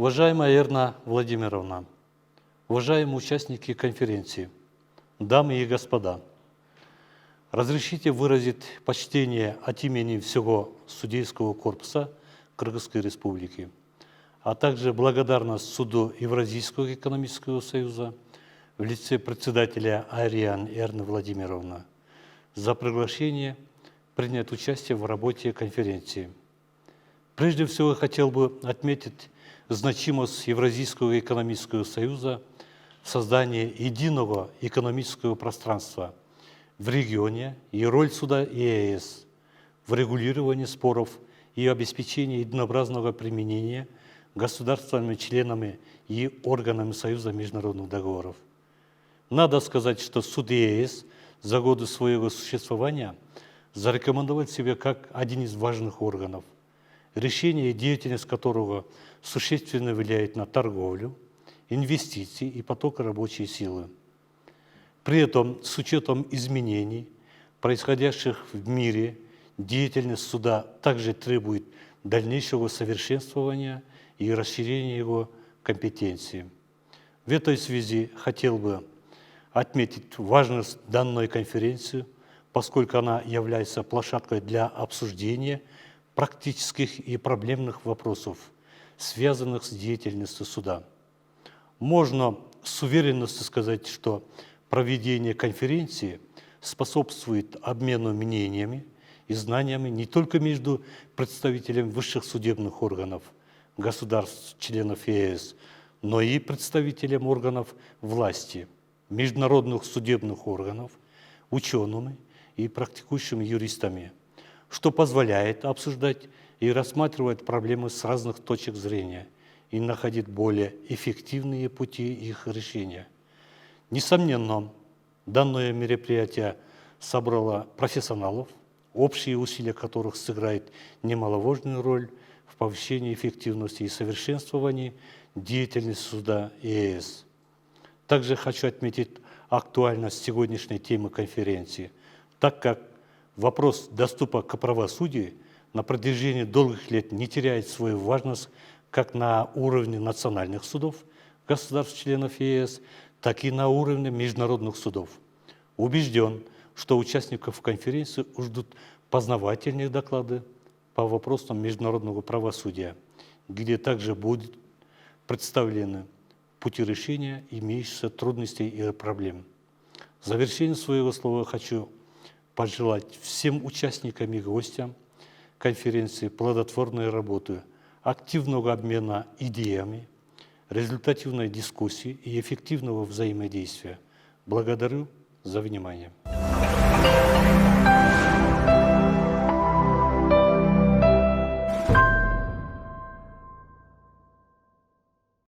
Уважаемая Эрна Владимировна, уважаемые участники конференции, дамы и господа, разрешите выразить почтение от имени всего судейского корпуса Кыргызской Республики, а также благодарность Суду Евразийского экономического союза в лице председателя Ариан Эрны Владимировны за приглашение принять участие в работе конференции. Прежде всего, я хотел бы отметить значимость Евразийского экономического союза в создании единого экономического пространства в регионе и роль Суда ЕС в регулировании споров и обеспечении единообразного применения государствами-членами и органами Союза международных договоров. Надо сказать, что Суд ЕС за годы своего существования зарекомендовал себя как один из важных органов, решение и деятельность которого существенно влияет на торговлю, инвестиции и поток рабочей силы. При этом, с учетом изменений, происходящих в мире, деятельность суда также требует дальнейшего совершенствования и расширения его компетенции. В этой связи хотел бы отметить важность данной конференции, поскольку она является площадкой для обсуждения практических и проблемных вопросов, связанных с деятельностью суда. Можно с уверенностью сказать, что проведение конференции способствует обмену мнениями и знаниями не только между представителями высших судебных органов государств-членов ЕС, но и представителям органов власти, международных судебных органов, учеными и практикующими юристами, что позволяет обсуждать и рассматривать проблемы с разных точек зрения и находить более эффективные пути их решения. Несомненно, данное мероприятие собрало профессионалов, общие усилия которых сыграют немаловажную роль в повышении эффективности и совершенствовании деятельности суда ЕС. Также хочу отметить актуальность сегодняшней темы конференции, так как вопрос доступа к правосудию на протяжении долгих лет не теряет свою важность как на уровне национальных судов, государств-членов ЕС, так и на уровне международных судов. Убежден, что участников конференции ждут познавательные доклады по вопросам международного правосудия, где также будут представлены пути решения имеющихся трудностей и проблем. В завершение своего слова хочу пожелать всем участникам и гостям конференции плодотворной работы, активного обмена идеями, результативной дискуссии и эффективного взаимодействия. Благодарю за внимание.